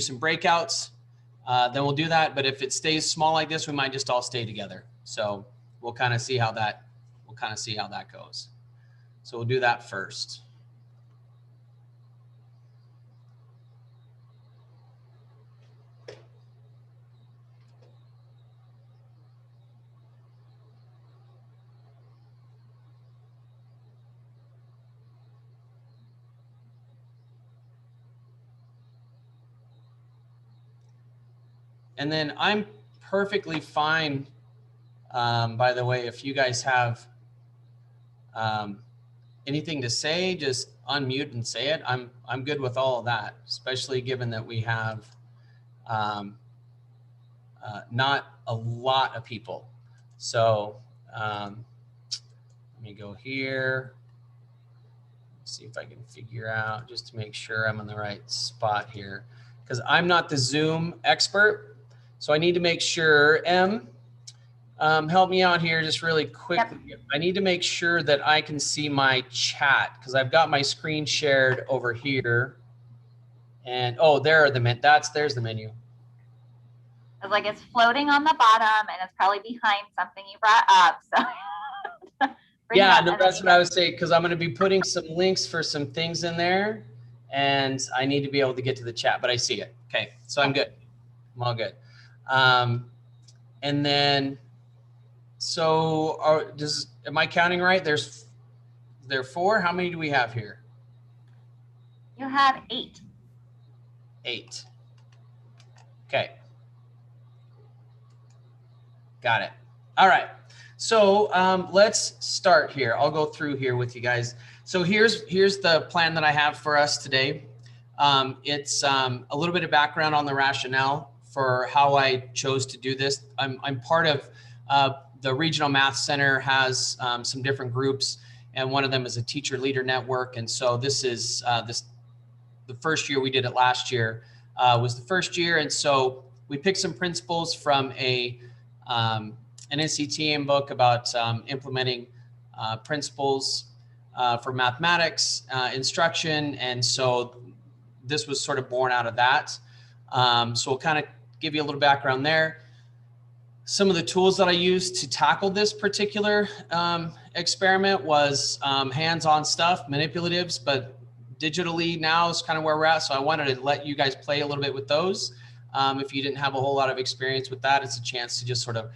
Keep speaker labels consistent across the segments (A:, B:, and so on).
A: some breakouts, then we'll do that. But if it stays small like this, we might just all stay together. So we'll kind of see how that goes. So we'll do that first. And then I'm perfectly fine, by the way, if you guys have anything to say, just unmute and say it. I'm good with all of that, especially given that we have not a lot of people. So let me go here, see if I can figure out just to make sure I'm in the right spot here, because I'm not the Zoom expert. So I need to make sure, help me out here just really quickly. Yep. I need to make sure that I can see my chat because I've got my screen shared over here. And oh, there's the menu.
B: It's like it's floating on the bottom and it's probably behind something you brought up. So
A: yeah, no, that's what I was saying, because I'm going to be putting some links for some things in there and I need to be able to get to the chat, but I see it. Okay, so I'm good. I'm all good. And then, so am I counting right? There are 4. How many do we have here?
B: You have 8.
A: 8. Okay. Got it. All right. So let's start here. I'll go through here with you guys. So here's the plan that I have for us today. It's a little bit of background on the rationale for how I chose to do this. I'm part of the Regional Math Center has some different groups, and one of them is a teacher leader network. And so this is the first year we did it last year was the first year. And so we picked some principles from an NCTM book about implementing principles for mathematics instruction. And so this was sort of born out of that. So we'll kind of give you a little background there. Some of the tools that I used to tackle this particular experiment was hands-on stuff, manipulatives, but digitally now is kind of where we're at. So I wanted to let you guys play a little bit with those. If you didn't have a whole lot of experience with that, it's a chance to just sort of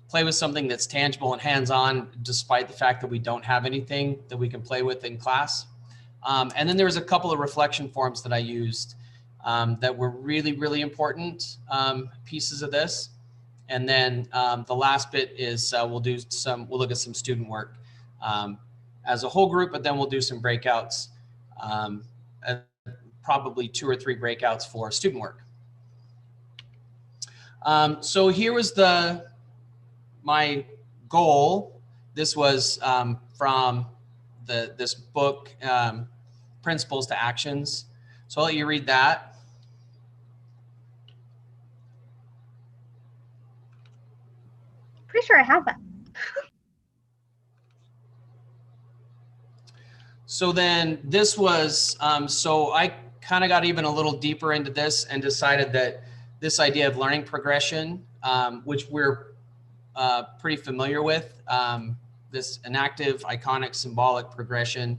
A: play with something that's tangible and hands-on, despite the fact that we don't have anything that we can play with in class. And then there was a couple of reflection forms that I used that were really, really important pieces of this. And then the last bit is we'll look at some student work as a whole group, but then we'll do some breakouts, probably 2 or 3 breakouts for student work. So here was my goal. This was from this book, Principles to Actions. So I'll let you read that.
C: Pretty sure I have that.
A: So then this was, so I kind of got even a little deeper into this and decided that this idea of learning progression, which we're pretty familiar with, this enactive, iconic, symbolic progression.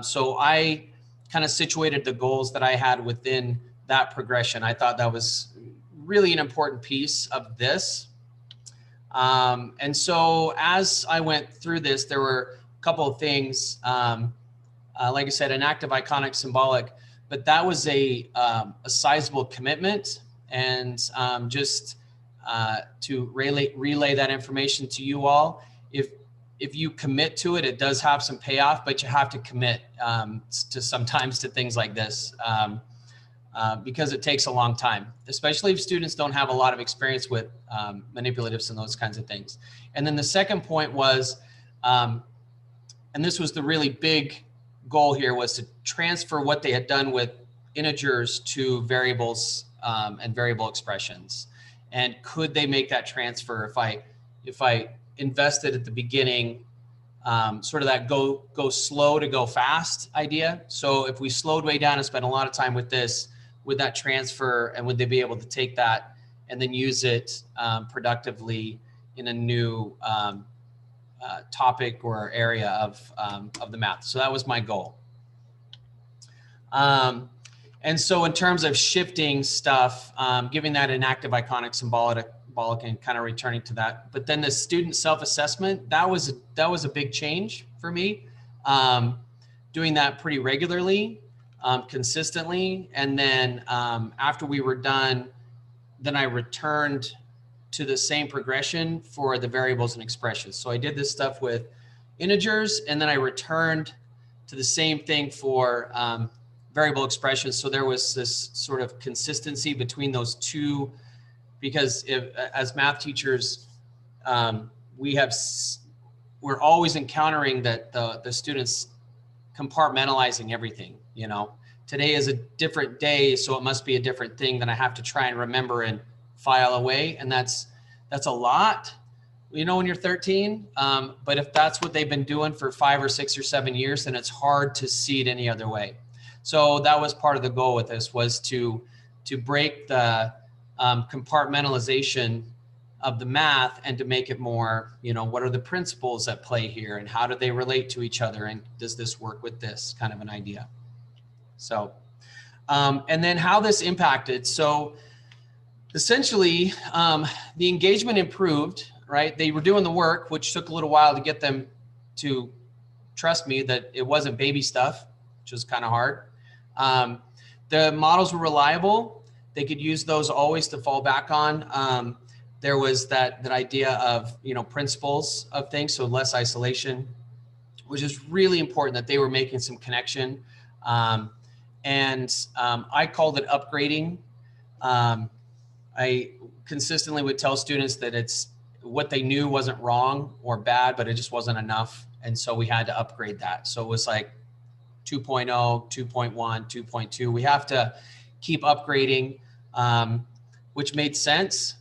A: So I kind of situated the goals that I had within that progression. I thought that was really an important piece of this. And so as I went through this, there were a couple of things, like I said, enactive, iconic, symbolic, but that was a sizable commitment. And just to relay that information to you all, if you commit to it, it does have some payoff, but you have to commit sometimes to things like this because it takes a long time, especially if students don't have a lot of experience with manipulatives and those kinds of things. And then the second point was, and this was the really big goal here, was to transfer what they had done with integers to variables and variable expressions. And could they make that transfer if I invested at the beginning, sort of that go slow to go fast idea. So if we slowed way down and spent a lot of time with this, would that transfer, and would they be able to take that and then use it productively in a new topic or area of the math. So that was my goal. And so in terms of shifting stuff, giving that an active, iconic, symbolic, and kind of returning to that. But then the student self-assessment, that was a big change for me. Doing that pretty regularly, consistently. And then after we were done, then I returned to the same progression for the variables and expressions. So I did this stuff with integers, and then I returned to the same thing for variable expressions. So there was this sort of consistency between those two, because as math teachers, we're always encountering that the students compartmentalizing everything. You know, today is a different day, so it must be a different thing that I have to try and remember and file away. And that's a lot, you know, when you're 13. But if that's what they've been doing for 5 or 6 or 7 years, then it's hard to see it any other way. So that was part of the goal with this, was to break the compartmentalization of the math and to make it more, you know, what are the principles at play here and how do they relate to each other, and does this work with this kind of an idea. So, and then how this impacted. So essentially, the engagement improved, right? They were doing the work, which took a little while to get them to trust me that it wasn't baby stuff, which was kind of hard. The models were reliable. They could use those always to fall back on. There was that idea of, you know, principles of things, so less isolation, which is really important, that they were making some connection. I called it upgrading. I consistently would tell students that it's what they knew wasn't wrong or bad, but it just wasn't enough. And so we had to upgrade that. So it was like 2.0, 2.1, 2.2. We have to keep upgrading, which made sense.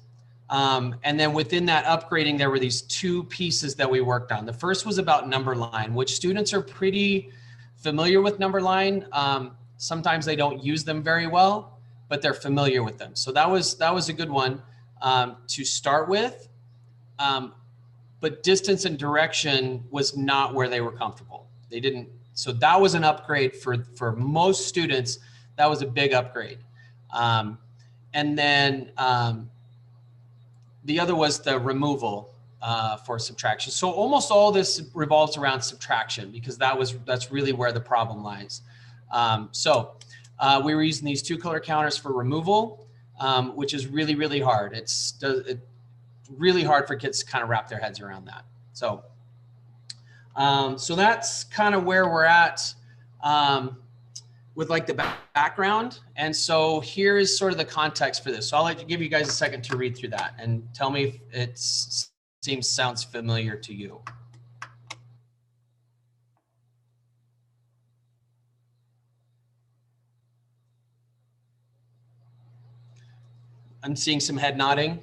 A: And then within that upgrading, there were these two pieces that we worked on. The first was about number line, which students are pretty familiar with number line. Sometimes they don't use them very well, but they're familiar with them. So that was a good one to start with. But distance and direction was not where they were comfortable. They didn't. So that was an upgrade for most students. That was a big upgrade. And then the other was the removal for subtraction. So almost all this revolves around subtraction, because that's really where the problem lies. We were using these 2-color counters for removal, which is really, really hard. It's really hard for kids to kind of wrap their heads around that. So that's kind of where we're at with like the background. And so here is sort of the context for this. So I'll give you guys a second to read through that and tell me if it sounds familiar to you. I'm seeing some head nodding.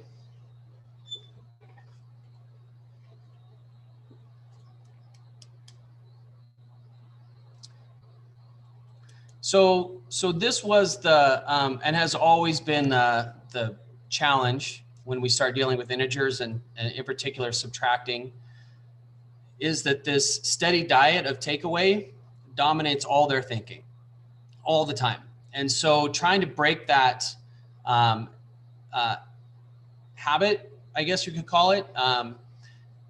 A: So this was the, and has always been the challenge when we start dealing with integers and in particular subtracting, is that this steady diet of takeaway dominates all their thinking all the time. And so trying to break that habit, I guess you could call it,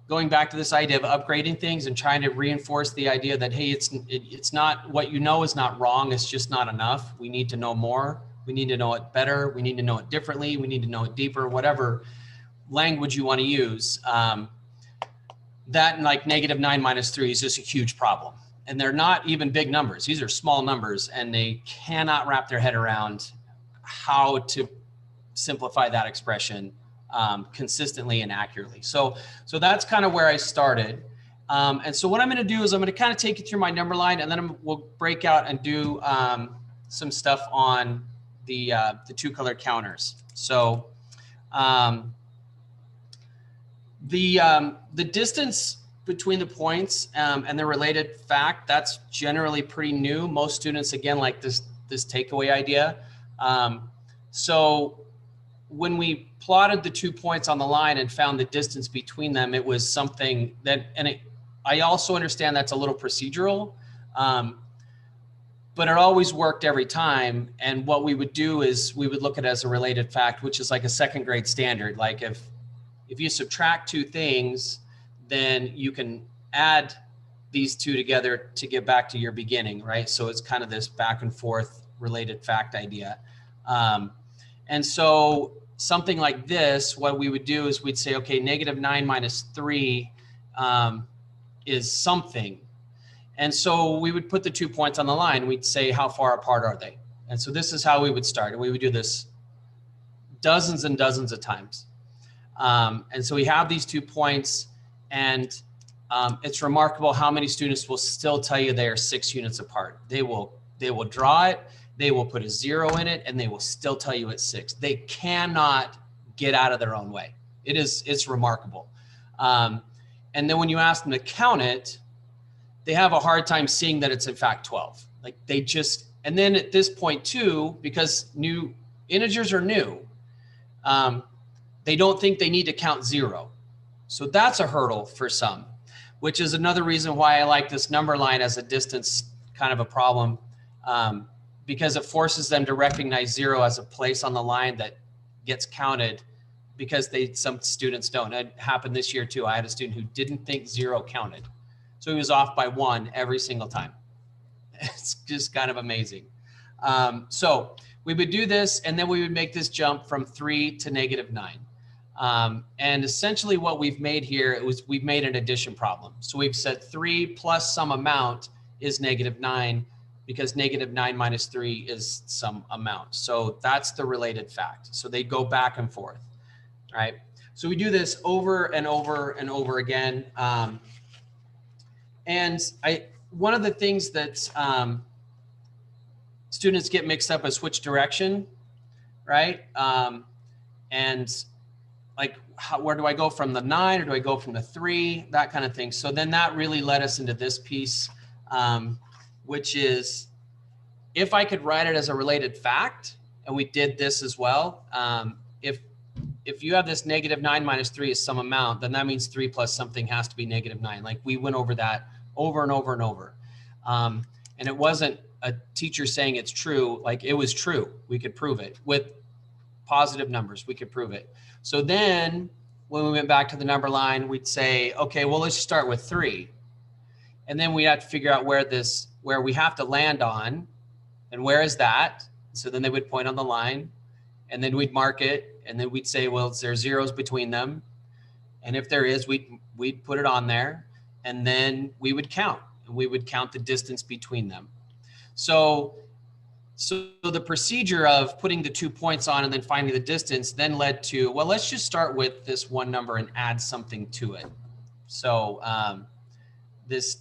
A: going back to this idea of upgrading things and trying to reinforce the idea that, hey, it's not, what you know is not wrong, it's just not enough. We need to know more. We need to know it better. We need to know it differently. We need to know it deeper, whatever language you want to use. That and like -9 - 3 is just a huge problem. And they're not even big numbers. These are small numbers, and they cannot wrap their head around how to simplify that expression consistently and accurately. So that's kind of where I started. And so what I'm going to do is I'm going to kind of take you through my number line, and then we'll break out and do some stuff on the 2-color counters. So the distance between the points and the related fact, that's generally pretty new. Most students, again, like this takeaway idea. So when we plotted the 2 points on the line and found the distance between them, it was something that, I also understand that's a little procedural, but it always worked every time. And what we would do is we would look at it as a related fact, which is like a second grade standard. Like if you subtract two things, then you can add these two together to get back to your beginning, right? So it's kind of this back and forth related fact idea. And so something like this, what we would do is we'd say, okay, -9 minus 3 is something. And so we would put the 2 points on the line. We'd say, how far apart are they? And so this is how we would start. And we would do this dozens and dozens of times. And so we have these 2 points, and it's remarkable how many students will still tell you they are 6 units apart. They will draw it, they will put a 0 in it, and they will still tell you it's 6. They cannot get out of their own way. It's remarkable. And then when you ask them to count it, they have a hard time seeing that it's in fact 12. Like they just, and then at this point too, because new integers are new, they don't think they need to count 0. So that's a hurdle for some, which is another reason why I like this number line as a distance kind of a problem, because it forces them to recognize 0 as a place on the line that gets counted, because some students don't. It happened this year too. I had a student who didn't think 0 counted. So he was off by 1 every single time. It's just kind of amazing. So we would do this, and then we would make this jump from 3 to -9. And essentially what we've made here, we've made an addition problem. So we've said 3 plus some amount is -9, because -9 minus 3 is some amount. So that's the related fact. So they go back and forth, right? So we do this over and over and over again. And one of the things that students get mixed up is which direction, right? And like, where do I go from the 9, or do I go from the 3? That kind of thing. So then that really led us into this piece, which is, if I could write it as a related fact, and we did this as well, if you have this -9 minus 3 is some amount, then that means 3 plus something has to be -9. Like we went over that over and over and over. And it wasn't a teacher saying it's true, like it was true. We could prove it with positive numbers. We could prove it. So then when we went back to the number line, we'd say, okay, well, let's start with 3. And then we have to figure out where we have to land on, and where is that? So then they would point on the line, and then we'd mark it, and then we'd say, well, is there zeros between them? And if there is, we'd put it on there, and then we would count, and we would count the distance between them. So the procedure of putting the 2 points on and then finding the distance then led to, well, let's just start with this one number and add something to it. So this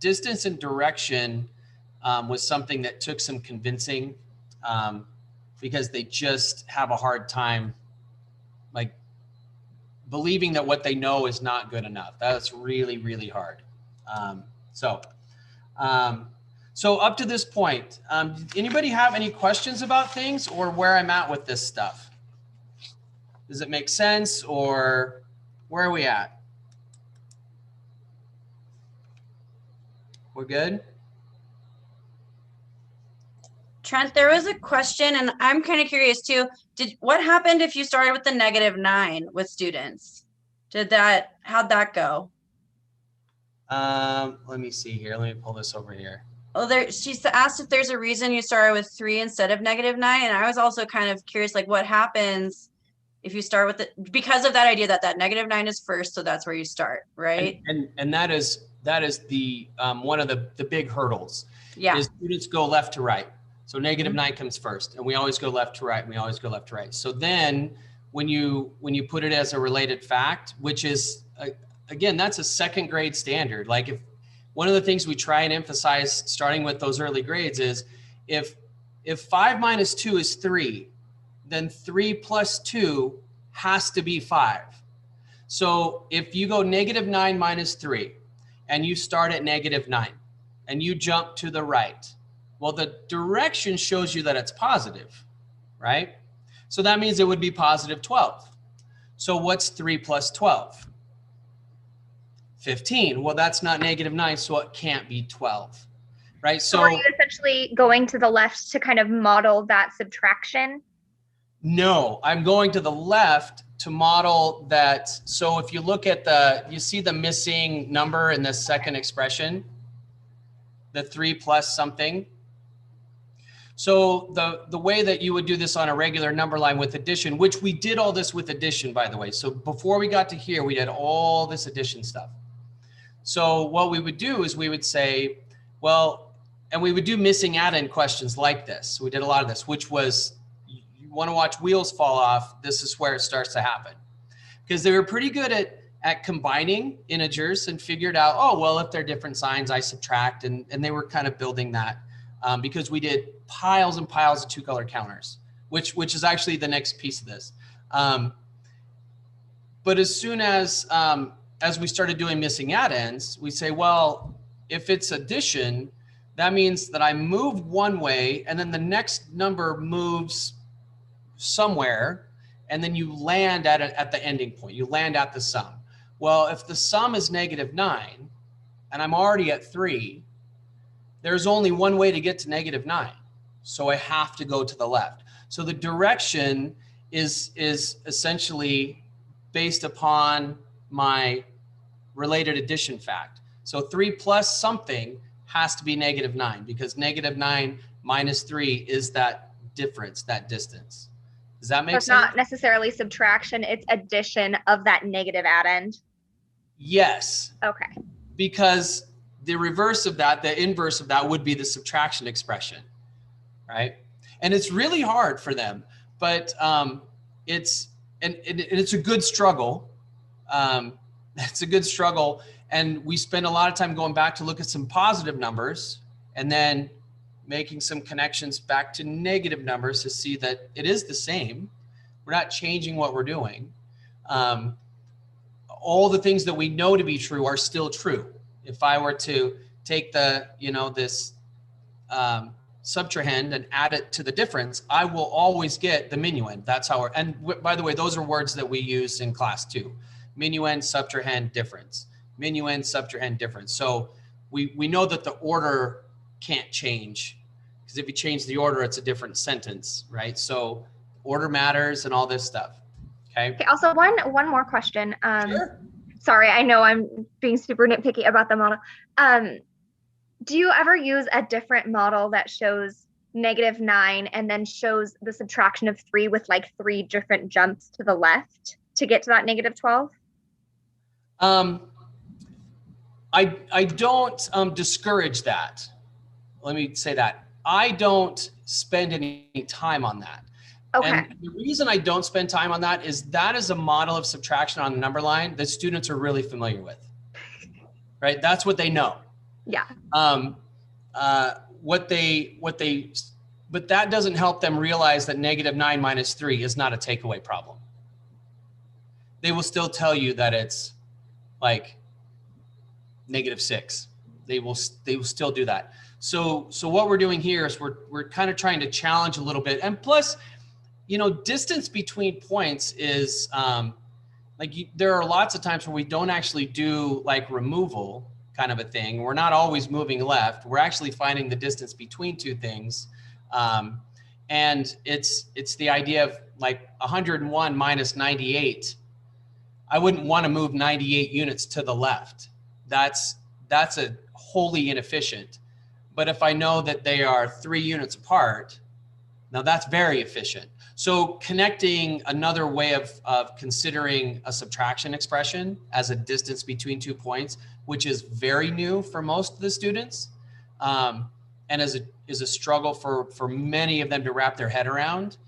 A: distance and direction was something that took some convincing, because they just have a hard time like believing that what they know is not good enough. That's really, really hard. So up to this point, anybody have any questions about things or where I'm at with this stuff? Does it make sense, or where are we at? We're good?
D: Trent, there was a question, and I'm kind of curious too. What happened if you started with the -9 with students? How'd that go?
A: Let me see here. Let me pull this over here.
D: Well, she asked if there's a reason you started with 3 instead of -9, and I was also kind of curious, like, what happens if you start with it, because of that idea that -9 is first, so that's where you start, right?
A: And that is the one of the big hurdles.
D: Yeah.
A: Is students go left to right. So -9 comes first, and we always go left to right, and we always go left to right. So then when you put it as a related fact, which is again, that's a second grade standard. Like if one of the things we try and emphasize starting with those early grades is if 5 minus 2 is 3, then 3 plus 2 has to be 5. So if you go -9 minus 3 and you start at -9 and you jump to the right, well, the direction shows you that it's positive. right? So that means it would be positive 12. So what's 3 plus 12? 15. Well, that's not negative 9, so it can't be 12, right?
C: So are you essentially going to the left to kind of model that subtraction?
A: No, I'm going to the left to model that. So if you look at you see the missing number in the second expression, the 3 plus something. So the way that you would do this on a regular number line with addition, which we did all this with addition, by the way. So before we got to here, we did all this addition stuff. So what we would do is we would say, well, and we would do missing add-in questions like this. We did a lot of this, which was, you want to watch wheels fall off, this is where it starts to happen. Because they were pretty good at combining integers and figured out, oh, well, if they're different signs, I subtract. And they were kind of building that because we did piles and piles of 2-color counters, which is actually the next piece of this. But as soon as we started doing missing add-ins, we say, well, if it's addition, that means that I move one way and then the next number moves somewhere, and then you land at the ending point. You land at the sum. Well, if the sum is negative 9 and I'm already at 3, there's only one way to get to negative 9. So I have to go to the left. So the direction is essentially based upon my related addition fact. So 3 plus something has to be negative 9 because negative 9 minus 3 is that difference, that distance. Does that make sense?
C: It's not necessarily subtraction, it's addition of that negative addend.
A: Yes.
C: Okay.
A: Because the reverse of that, the inverse of that would be the subtraction expression, right? And it's really hard for them, but it's a good struggle. It's a good struggle. And we spend a lot of time going back to look at some positive numbers and then making some connections back to negative numbers to see that it is the same. We're not changing what we're doing. All the things that we know to be true are still true. If I were to take this subtrahend and add it to the difference, I will always get the minuend. That's how and by the way, those are words that we use in class too. Minuend, subtrahend, difference. Minuend, subtrahend, difference. So we know that the order can't change because if you change the order, it's a different sentence, right? So order matters and all this stuff. Okay.
C: Also, one more question.
A: Sure.
C: Sorry, I know I'm being super nitpicky about the model. Do you ever use a different model that shows negative 9 and then shows the subtraction of 3 with like 3 different jumps to the left to get to that negative 12?
A: I don't discourage that. Let me say that. I don't spend any time on that.
C: Okay.
A: And the reason I don't spend time on that is a model of subtraction on the number line that students are really familiar with, right? That's what they know.
C: Yeah.
A: But that doesn't help them realize that negative 9 minus 3 is not a takeaway problem. They will still tell you that it's like negative 6. They will still do that. So what we're doing here is we're kind of trying to challenge a little bit. And plus, distance between points is there are lots of times where we don't actually do like removal kind of a thing. We're not always moving left. We're actually finding the distance between two things. And it's the idea of like 101 minus 98. I wouldn't want to move 98 units to the left. That's a wholly inefficient. But if I know that they are 3 units apart, now that's very efficient. So connecting another way of considering a subtraction expression as a distance between 2 points, which is very new for most of the students, and is a struggle for many of them to wrap their head around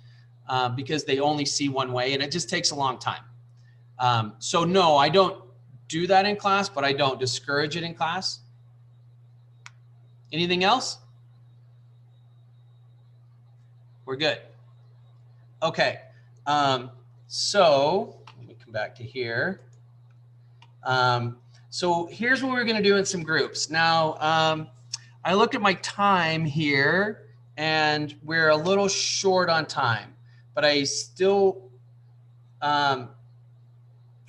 A: because they only see one way and it just takes a long time. So no, I don't do that in class, but I don't discourage it in class. Anything else? We're good. Okay. So let me come back to here. So here's what we're going to do in some groups. Now, I looked at my time here and we're a little short on time. but I still, well,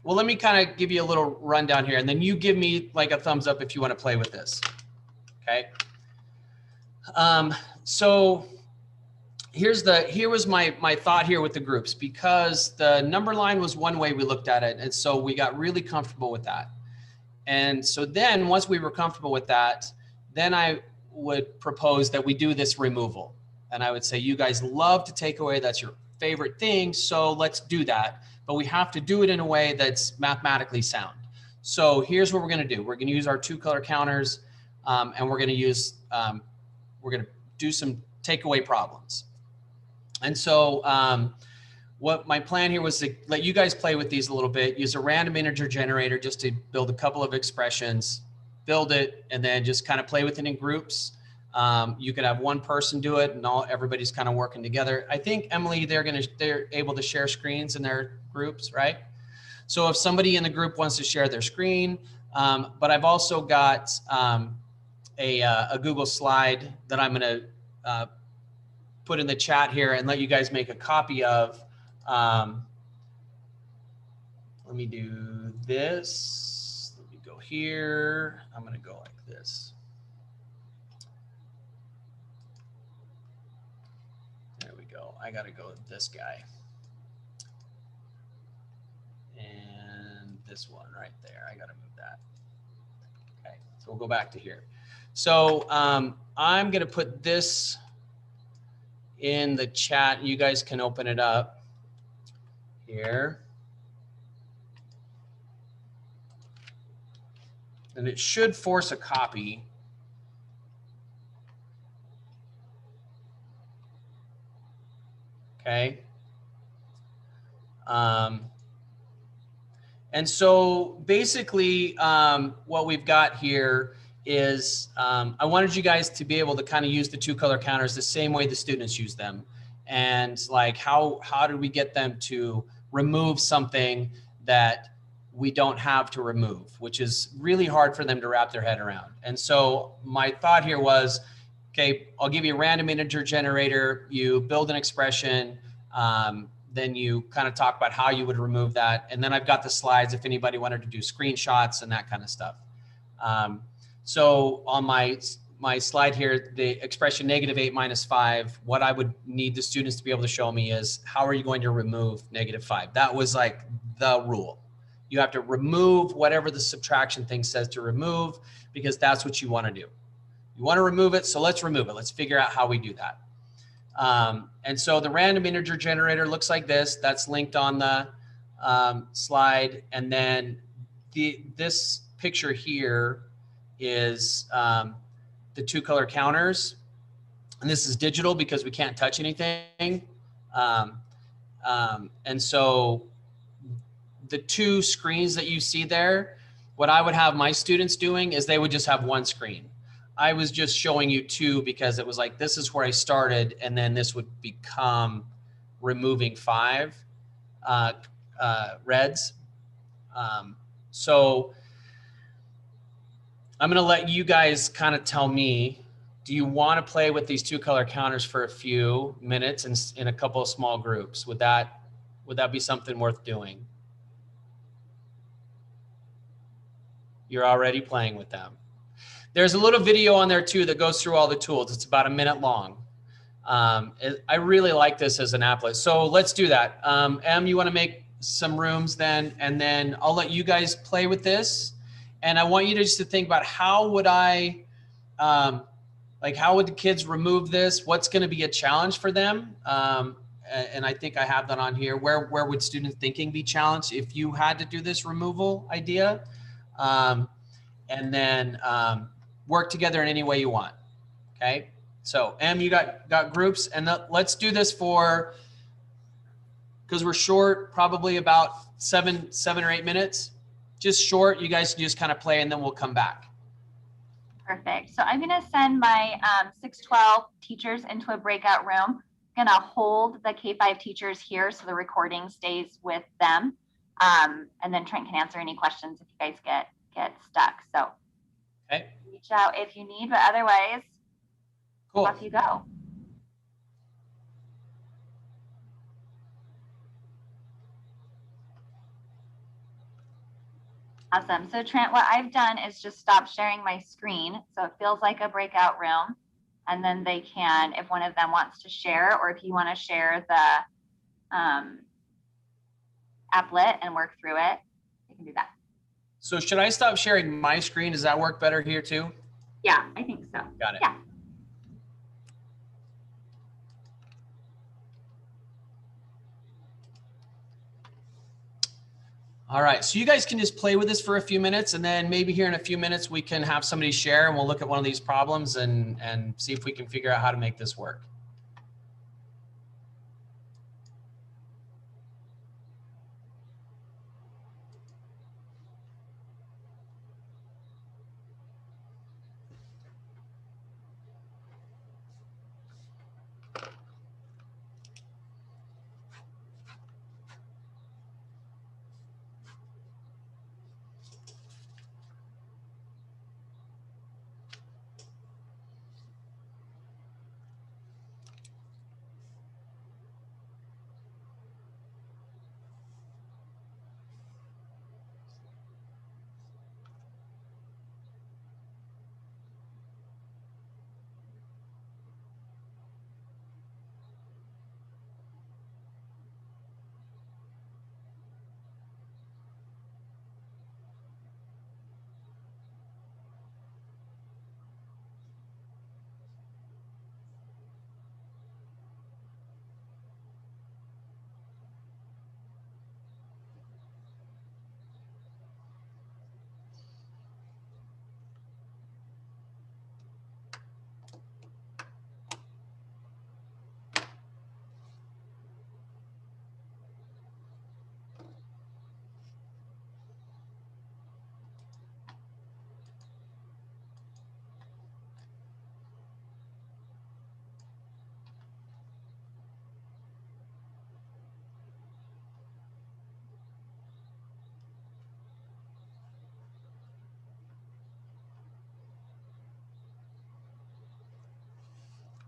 A: let me kind of give you a little rundown here, and then you give me like a thumbs up if you want to play with this. Okay. So here was my thought here with the groups, because the number line was one way we looked at it. And so we got really comfortable with that. And so then once we were comfortable with that, then I would propose that we do this removal. And I would say, you guys love to take away, that's your favorite thing. So let's do that. But we have to do it in a way that's mathematically sound. So here's what we're going to do. We're going to use our 2-color counters, and we're going to use, we're going to do some takeaway problems. And so what my plan here was to let you guys play with these a little bit, use a random integer generator just to build a couple of expressions, build it, and then just kind of play with it in groups. You could have one person do it and everybody's kind of working together. I think, Emily, they're able to share screens in their groups, right? So if somebody in the group wants to share their screen, but I've also got a Google slide that I'm going to put in the chat here and let you guys make a copy of. Let me do this. Let me go here. I'm going to go like this. There we go. I got to go with this guy. And this one right there. I got to move that. Okay. So we'll go back to here. So I'm going to put this in the chat. You guys can open it up here. And it should force a copy. Okay. And so basically what we've got here is I wanted you guys to be able to kind of use the 2-color counters the same way the students use them. And like, how do we get them to remove something that we don't have to remove, which is really hard for them to wrap their head around. And so my thought here was, okay, I'll give you a random integer generator, you build an expression, then you kind of talk about how you would remove that. And then I've got the slides if anybody wanted to do screenshots and that kind of stuff. So on my slide here, the expression -8 minus 5, what I would need the students to be able to show me is, how are you going to remove -5? That was like the rule. You have to remove whatever the subtraction thing says to remove, because that's what you want to do. You want to remove it, so let's remove it. Let's figure out how we do that. And so the random integer generator looks like this. That's linked on the slide. And then this picture here is the 2-color counters. And this is digital because we can't touch anything. And so the 2 screens that you see there, what I would have my students doing is they would just have one screen. I was just showing you 2 because it was like, this is where I started, and then this would become removing 5 reds. So I'm going to let you guys kind of tell me, do you want to play with these 2-color counters for a few minutes in a couple of small groups? Would that be something worth doing? You're already playing with them. There's a little video on there too that goes through all the tools. It's about a minute long. I really like this as an applet. So let's do that. Em, you want to make some rooms then, and then I'll let you guys play with this. And I want you to just to think about, how would I, how would the kids remove this? What's going to be a challenge for them? And I think I have that on here. Where would student thinking be challenged if you had to do this removal idea? And then work together in any way you want. Okay. So Em, you got groups, and let's do this for, because we're short, probably about seven or 8 minutes. Just short. You guys can just kind of play, and then we'll come back.
B: Perfect. So I'm going to send my 612 teachers into a breakout room. I'm going to hold the K5 teachers here so the recording stays with them. And then Trent can answer any questions if you guys get stuck. So
A: okay,
B: reach out if you need, but otherwise,
A: cool.
B: Off you go. Awesome. So Trent, what I've done is just stop sharing my screen. So it feels like a breakout room. And then they can, if one of them wants to share, or if you want to share the applet and work through it, you can do that.
A: So should I stop sharing my screen? Does that work better here too?
B: Yeah, I think so.
A: Got it.
B: Yeah.
A: All right, so you guys can just play with this for a few minutes, and then maybe here in a few minutes we can have somebody share and we'll look at one of these problems and see if we can figure out how to make this work.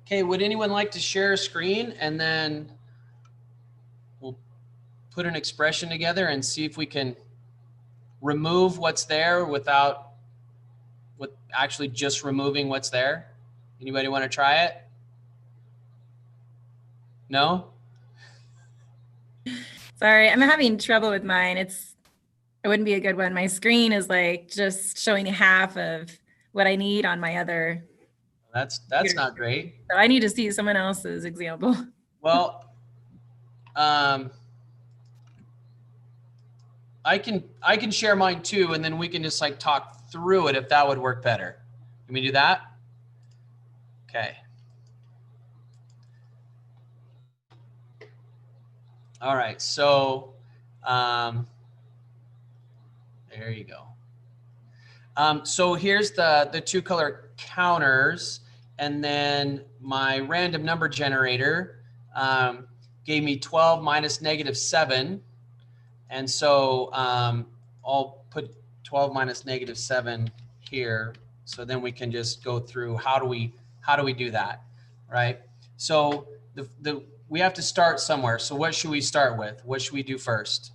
A: Okay, would anyone like to share a screen, and then we'll put an expression together and see if we can remove what's there without actually just removing what's there? Anybody want to try it? No?
E: Sorry, I'm having trouble with mine. It wouldn't be a good one. My screen is like just showing half of what I need on my other.
A: That's not great.
E: So I need to see someone else's example.
A: Well, I can share mine too, and then we can just like talk through it if that would work better. Can we do that? Okay. All right, so there you go. So here's the two color counters, and then my random number generator gave me 12 minus -7. And so I'll put 12 minus -7 here. So then we can just go through how do we do that, right? So we have to start somewhere. So what should we start with? What should we do first?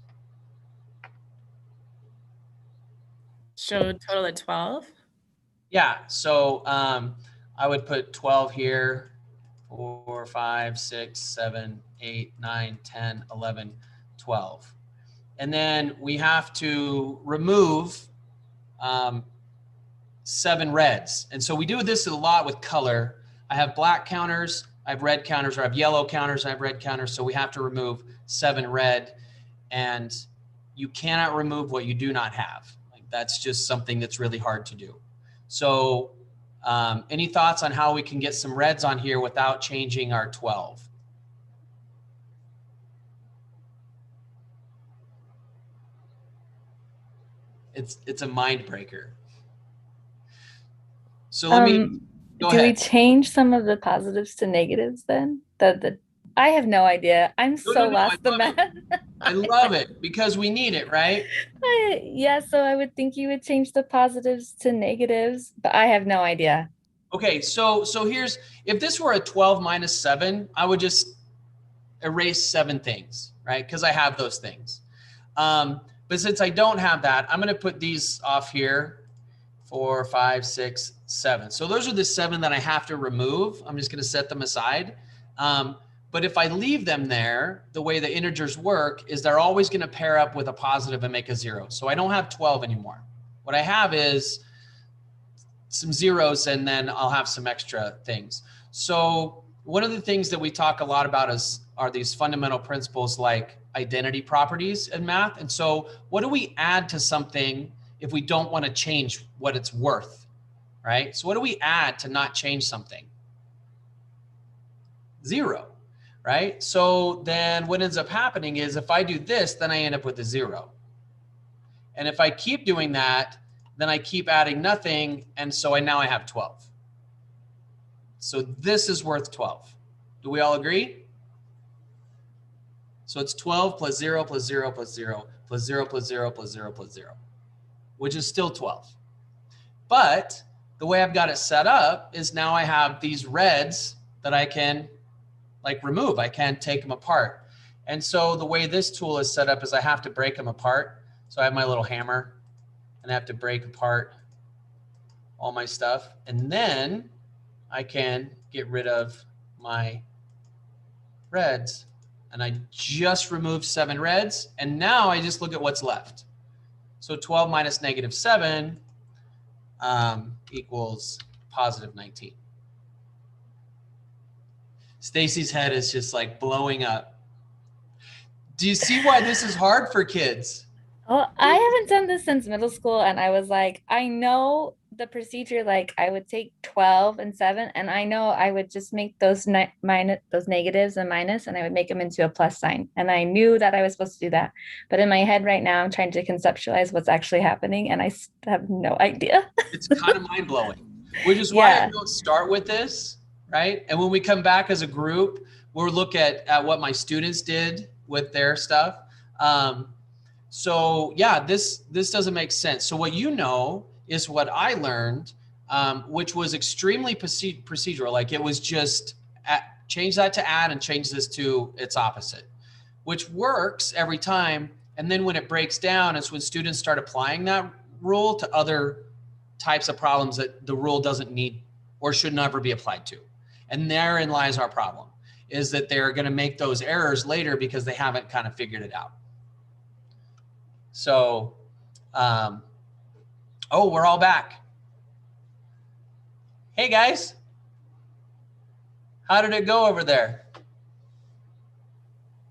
E: Show total of 12.
A: Yeah, so I would put 12 here, 4, 5, 6, 7, 8, 9, 10, 11, 12. And then we have to remove 7 reds. And so we do this a lot with color. I have black counters, I have red counters, or I have yellow counters, I have red counters. So we have to remove 7 red, and you cannot remove what you do not have. Like, that's just something that's really hard to do. So any thoughts on how we can get some reds on here without changing our 12? It's a mind breaker. So let me go
F: do
A: ahead.
F: we change some of the positives to negatives then? I have no idea. I'm so lost the math.
A: I love it because we need it, right?
F: Yeah, so I would think you would change the positives to negatives, but I have no idea.
A: Okay, so here's, if this were a 12 minus 7, I would just erase 7 things, right? Because I have those things. But But since I don't have that, I'm going to put these off here, 4, 5, 6, 7. So those are the 7 that I have to remove. I'm just going to set them aside. But if I leave them there, the way the integers work is they're always going to pair up with a positive and make a 0. So I don't have 12 anymore. What I have is some zeros, and then I'll have some extra things. So one of the things that we talk a lot about are these fundamental principles like identity properties in math. And so what do we add to something if we don't want to change what it's worth, right? So what do we add to not change something? 0, right? So then what ends up happening is if I do this, then I end up with a 0. And if I keep doing that, then I keep adding nothing. And so now I have 12. So this is worth 12. Do we all agree? So it's 12 plus 0 plus 0 plus 0 plus 0 plus 0 plus 0 plus 0, which is still 12. But the way I've got it set up is now I have these reds that I can like remove. I can take them apart. And so the way this tool is set up is I have to break them apart. So I have my little hammer and I have to break apart all my stuff. And then I can get rid of my reds. And I just removed 7 reds. And now I just look at what's left. So 12 minus negative 7 equals positive 19. Stacy's head is just like blowing up. Do you see why this is hard for kids?
F: Well, I haven't done this since middle school, and I was like, I know the procedure. Like, I would take 12 and 7, and I know I would just make those those negatives a minus, and I would make them into a plus sign. And I knew that I was supposed to do that, but in my head right now, I'm trying to conceptualize what's actually happening, and I have no idea.
A: It's kind of mind blowing, which is why I don't start with this, right? And when we come back as a group, we'll look at what my students did with their stuff. So yeah, this doesn't make sense. So what you know is what I learned, which was extremely procedural. Like it was just change that to add and change this to its opposite, which works every time. And then when it breaks down, it's when students start applying that rule to other types of problems that the rule doesn't need or should never be applied to. And therein lies our problem, is that they're going to make those errors later because they haven't kind of figured it out. So, oh, we're all back. Hey guys, how did it go over there?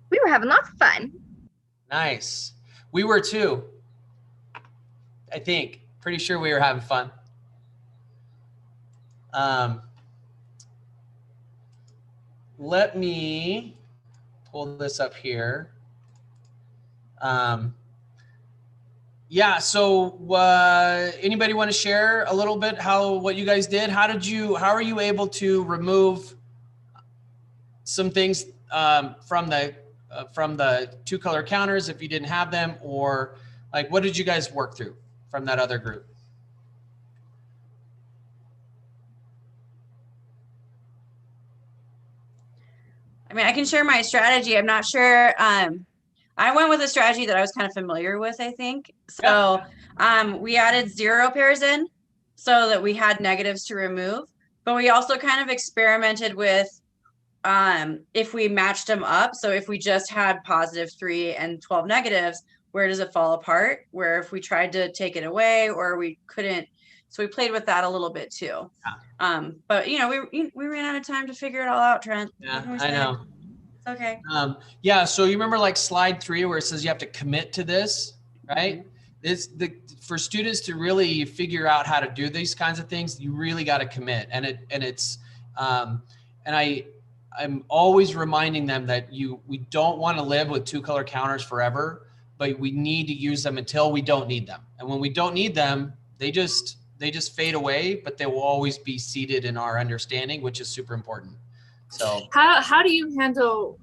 C: We were having lots of fun.
A: Nice. We were too. I think. Pretty sure we were having fun. Let me pull this up here. Yeah, so anybody want to share a little bit what you guys did? How are you able to remove some things from the 2-color counters if you didn't have them, or like what did you guys work through from that other group?
D: I mean, I can share my strategy. I'm not sure. I went with a strategy that I was kind of familiar with, I think. So we added 0 pairs in so that we had negatives to remove, but we also kind of experimented with if we matched them up. So if we just had +3 and 12 negatives, where does it fall apart? Where if we tried to take it away or we couldn't. So we played with that a little bit too. Yeah. But you know, we ran out of time to figure it all out, Trent.
A: Yeah, I know.
D: It's okay.
A: Yeah, so you remember like slide 3 where it says you have to commit to this, right? For students to really figure out how to do these kinds of things, you really got to commit. I'm always reminding them that we don't want to live with 2-color counters forever, but we need to use them until we don't need them. And when we don't need them, they just fade away, but they will always be seated in our understanding, which is super important. So
G: how do you handle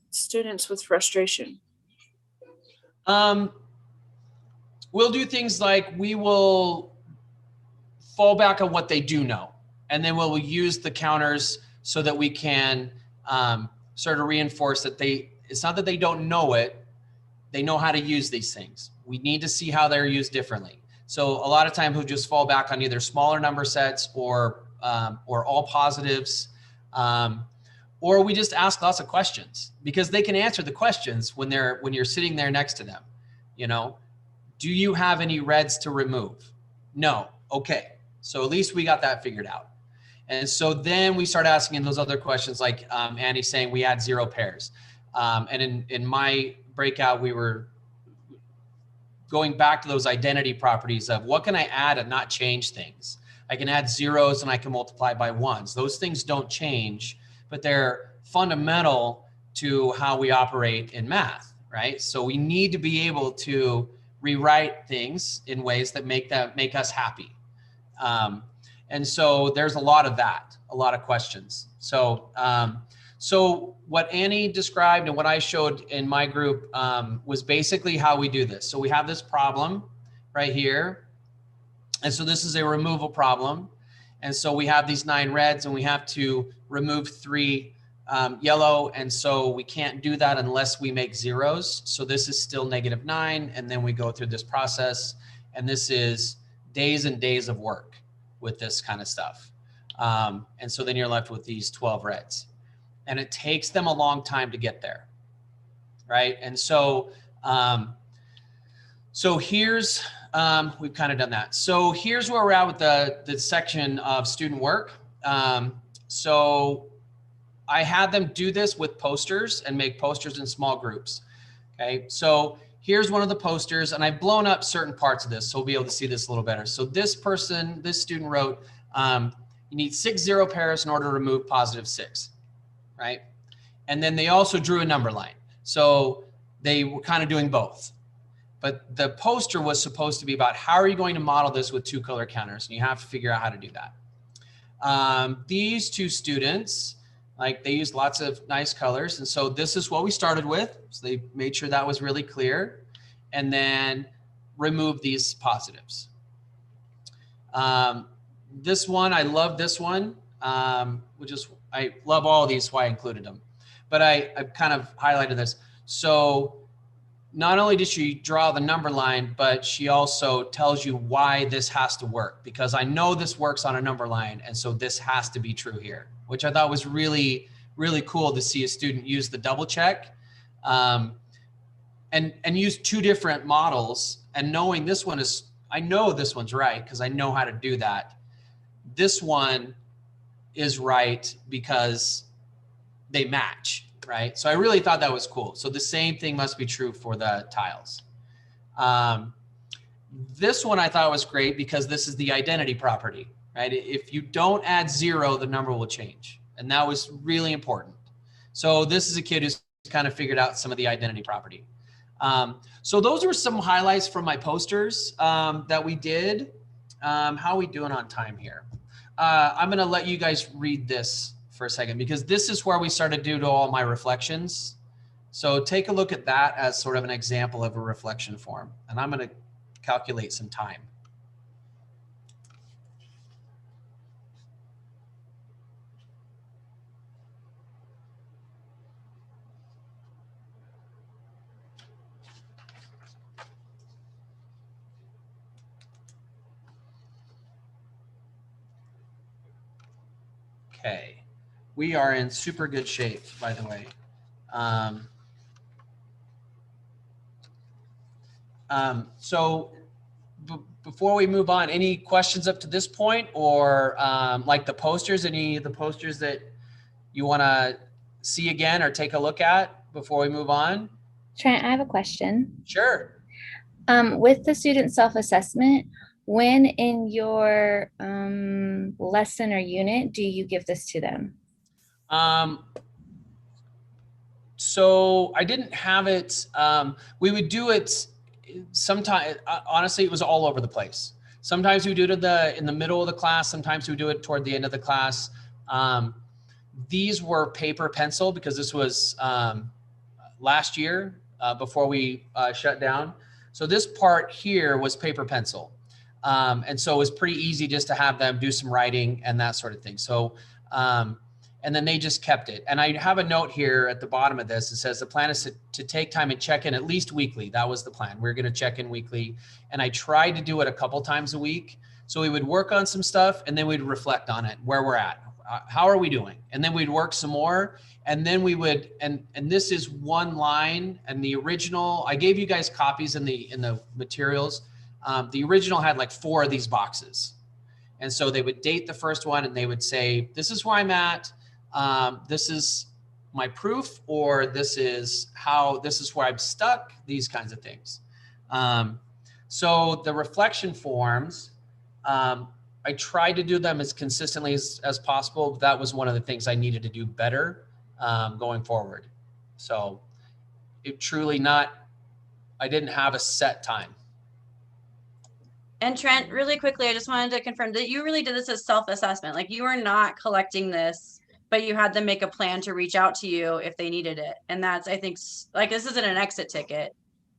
G: students with frustration?
A: We'll do things like we will fall back on what they do know, and then we'll use the counters so that we can sort of reinforce that it's not that they don't know it, they know how to use these things. We need to see how they're used differently. So a lot of time we'll just fall back on either smaller number sets or all positives, or we just ask lots of questions because they can answer the questions when you're sitting there next to them. You know, do you have any reds to remove? No. Okay. So at least we got that figured out. And so then we start asking those other questions, like Annie's saying we add 0 pairs. And in my breakout, we were going back to those identity properties of what can I add and not change things. I can add zeros and I can multiply by ones. Those things don't change, but they're fundamental to how we operate in math, right? So we need to be able to rewrite things in ways that make us happy. And so there's a lot of that, a lot of questions. So what Annie described and what I showed in my group was basically how we do this. So we have this problem right here. And so this is a removal problem. And so we have these 9 reds and we have to remove 3 yellow. And so we can't do that unless we make zeros. So this is still -9. And then we go through this process. And this is days and days of work with this kind of stuff. And so then you're left with these 12 reds. And it takes them a long time to get there, right? And so, here's, we've kind of done that. So here's where we're at with the section of student work. So I had them do this with posters and make posters in small groups, okay? So here's one of the posters, and I've blown up certain parts of this, so we'll be able to see this a little better. So this student wrote, you need 6 0 pairs in order to remove +6. Right? And then they also drew a number line. So they were kind of doing both. But the poster was supposed to be about how are you going to model this with 2 color counters? And you have to figure out how to do that. These 2 students, like they used lots of nice colors. And so this is what we started with. So they made sure that was really clear. And then remove these positives. This one, I love this one, which is, I love all of these, why I included them. But I kind of highlighted this. So not only did she draw the number line, but she also tells you why this has to work, because I know this works on a number line. And so this has to be true here, which I thought was really, really cool to see a student use the double check and use 2 different models, and knowing this one is, I know this one's right because I know how to do that. This one is right because they match, right? So I really thought that was cool. So the same thing must be true for the tiles. This one I thought was great because this is the identity property, right? If you don't add 0, the number will change. And that was really important. So this is a kid who's kind of figured out some of the identity property. So those were some highlights from my posters that we did. How are we doing on time here? I'm going to let you guys read this for a second because this is where we started to do all my reflections. So take a look at that as sort of an example of a reflection form. And I'm going to calculate some time. Okay, we are in super good shape, by the way. So before we move on, any questions up to this point, or like the posters, any of the posters that you want to see again or take a look at before we move on?
F: Trent, I have a question.
A: Sure.
F: With the student self-assessment, when in your lesson or unit do you give this to them?
A: So I didn't have it. We would do it sometime. Honestly, it was all over the place. Sometimes we do it in the middle of the class. Sometimes we do it toward the end of the class. These were paper pencil because this was last year before we shut down. So this part here was paper pencil. And so it was pretty easy just to have them do some writing and that sort of thing. So, and then they just kept it. And I have a note here at the bottom of this. It says the plan is to take time and check in at least weekly. That was the plan. We're going to check in weekly. And I tried to do it a couple times a week. So we would work on some stuff and then we'd reflect on it, where we're at. How are we doing? And then we'd work some more. And then we would, and this is one line, and the original, I gave you guys copies in the materials. The original had like 4 of these boxes. And so they would date the first one and they would say, this is where I'm at. This is my proof, or this is where I'm stuck, these kinds of things. So the reflection forms, I tried to do them as consistently as possible. That was one of the things I needed to do better going forward. So it truly I didn't have a set time.
D: And Trent, really quickly, I just wanted to confirm that you really did this as self-assessment. Like you were not collecting this, but you had them make a plan to reach out to you if they needed it. And that's, I think, like, this isn't an exit ticket.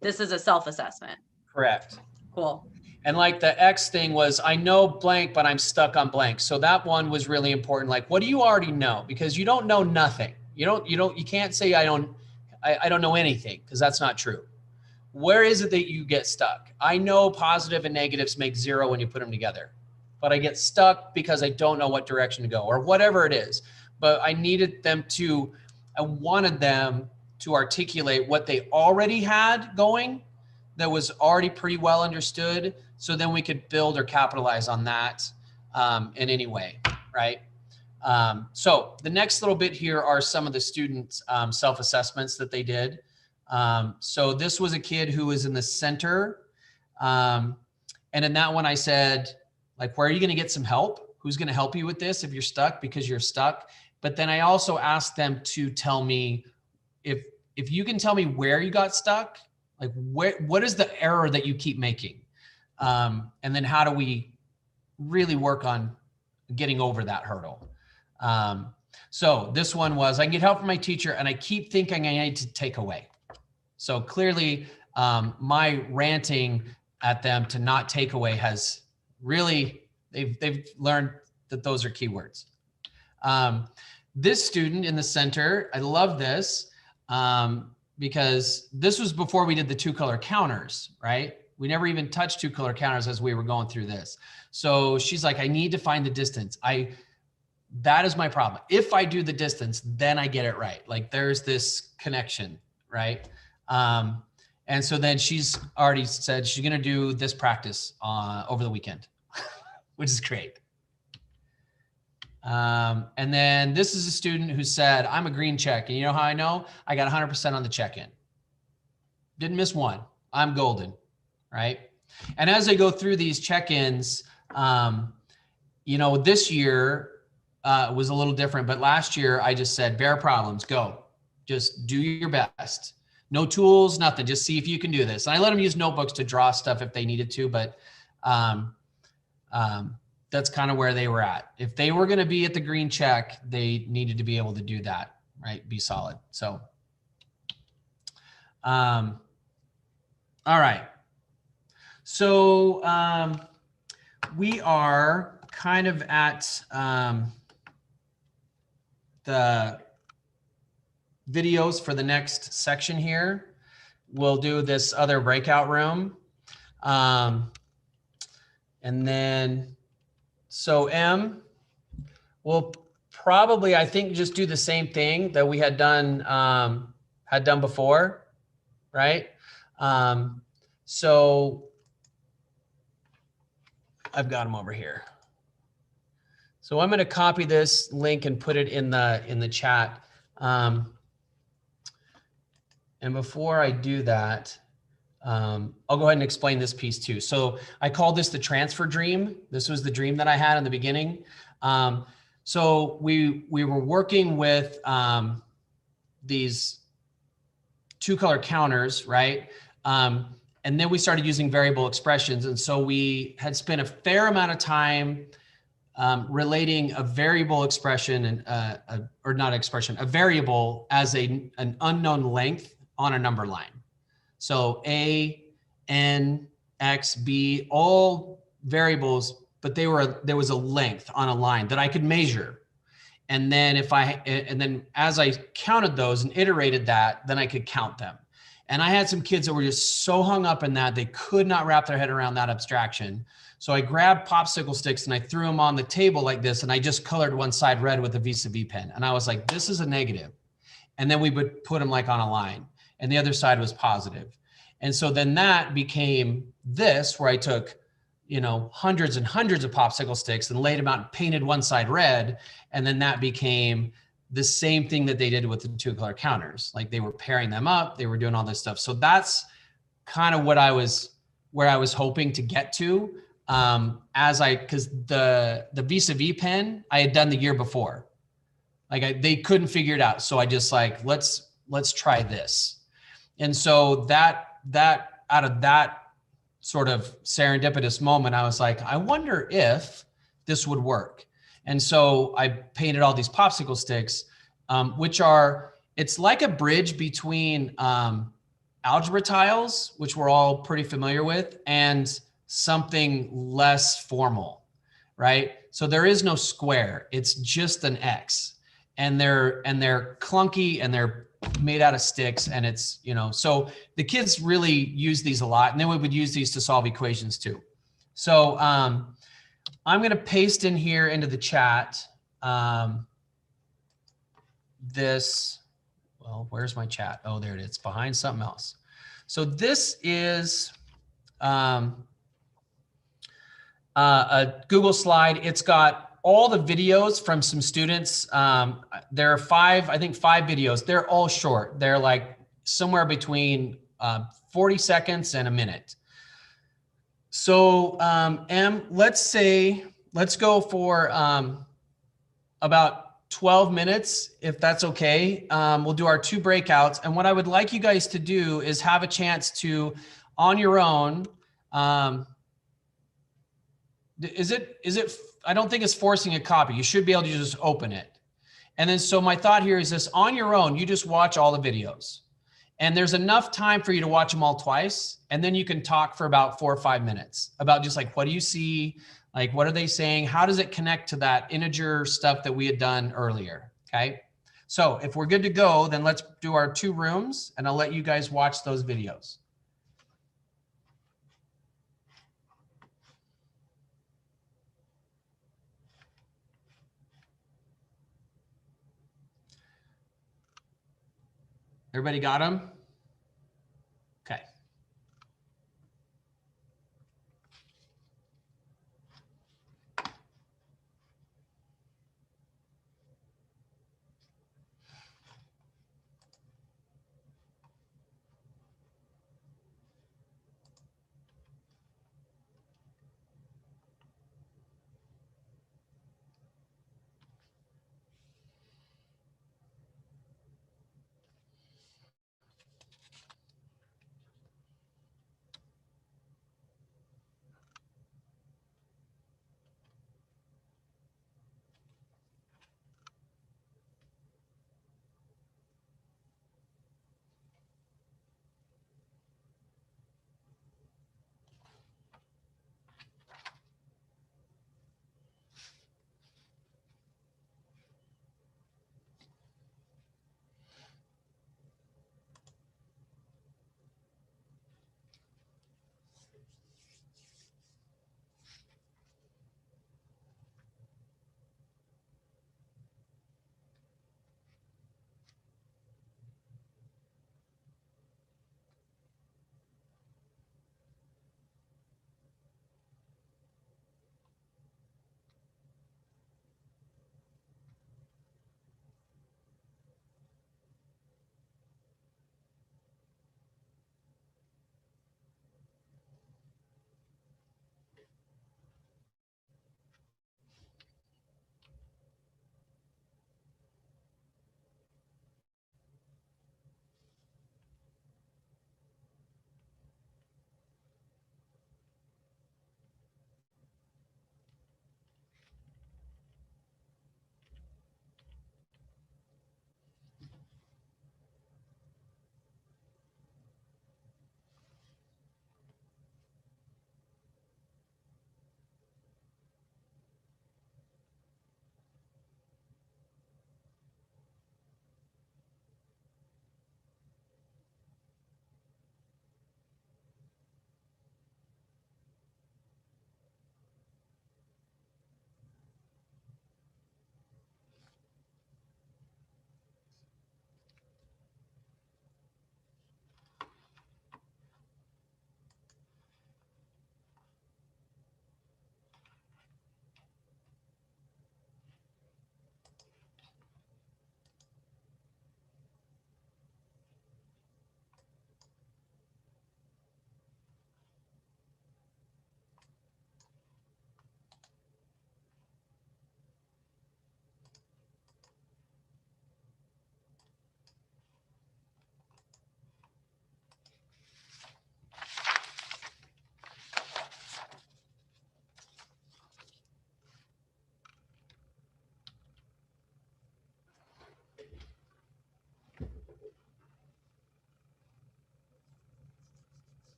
D: This is a self-assessment.
A: Correct.
D: Cool.
A: And like the X thing was, I know blank, but I'm stuck on blank. So that one was really important. Like, what do you already know? Because you don't know nothing. You can't say I don't know anything, because that's not true. Where is it that you get stuck? I know positive and negatives make 0 when you put them together, but I get stuck because I don't know what direction to go or whatever it is. But I wanted them to articulate what they already had going that was already pretty well understood. So then we could build or capitalize on that in any way, right? So the next little bit here are some of the students' self-assessments that they did. So this was a kid who was in the center. And in that one, I said, like, where are you going to get some help? Who's going to help you with this if you're stuck, because you're stuck? But then I also asked them to tell me if you can tell me where you got stuck, like what is the error that you keep making? And then how do we really work on getting over that hurdle? So this one was, I can get help from my teacher and I keep thinking I need to take away. So clearly my ranting at them to not take away has really, they've learned that those are keywords. This student in the center, I love this because this was before we did the 2-color counters, right? We never even touched 2-color counters as we were going through this. So she's like, I need to find the distance. That is my problem. If I do the distance, then I get it right. Like there's this connection, right? And so then she's already said she's going to do this practice over the weekend, which is great. And then this is a student who said, I'm a green check. And you know how I know? I got 100% on the check-in. Didn't miss one. I'm golden, right? And as I go through these check-ins, this year was a little different, but last year I just said, bare problems, go. Just do your best. No tools, nothing. Just see if you can do this. And I let them use notebooks to draw stuff if they needed to, but that's kind of where they were at. If they were going to be at the green check, they needed to be able to do that, right? Be solid. So, all right. So we are kind of at the videos for the next section here. We'll do this other breakout room. And then, so M, we'll probably, I think, just do the same thing that we had done before, right? So I've got them over here. So I'm going to copy this link and put it in the chat. And before I do that, I'll go ahead and explain this piece too. So I call this the transfer dream. This was the dream that I had in the beginning. So we were working with these 2-color counters, right? And then we started using variable expressions. And so we had spent a fair amount of time relating a variable expression and or not expression, a variable as an unknown length on a number line. So A, N, X, B, all variables, but there was a length on a line that I could measure. And then and then as I counted those and iterated that, then I could count them. And I had some kids that were just so hung up in that they could not wrap their head around that abstraction. So I grabbed popsicle sticks and I threw them on the table like this, and I just colored one side red with a vis-a-vis pen. And I was like, this is a negative. And then we would put them like on a line, and the other side was positive. And so then that became this, where I took, you know, hundreds and hundreds of popsicle sticks and laid them out and painted one side red. And then that became the same thing that they did with the 2-color counters. Like they were pairing them up, they were doing all this stuff. So that's kind of where I was hoping to get to. Because the vis-a-vis pen I had done the year before. Like they couldn't figure it out. So I just like, let's try this. And so that out of that sort of serendipitous moment, I was like, I wonder if this would work. And so I painted all these popsicle sticks, it's like a bridge between algebra tiles, which we're all pretty familiar with, and something less formal, right? So there is no square, it's just an X. And they're clunky and they're made out of sticks, and it's, you know, so the kids really use these a lot, and then we would use these to solve equations too. So I'm going to paste in here into the chat well, where's my chat? Oh, there it is, behind something else. So this is a Google slide. It's got all the videos from some students. There are five videos. They're all short. They're like somewhere between 40 seconds and a minute. So let's go for about 12 minutes, if that's okay. We'll do our 2 breakouts. And what I would like you guys to do is have a chance to, on your own, is it, I don't think it's forcing a copy. You should be able to just open it. And then, so my thought here is this: on your own, you just watch all the videos, and there's enough time for you to watch them all twice. And then you can talk for about 4 or 5 minutes about just like, what do you see? Like, what are they saying? How does it connect to that integer stuff that we had done earlier? Okay. So if we're good to go, then let's do our 2 rooms, and I'll let you guys watch those videos. Everybody got them? Okay.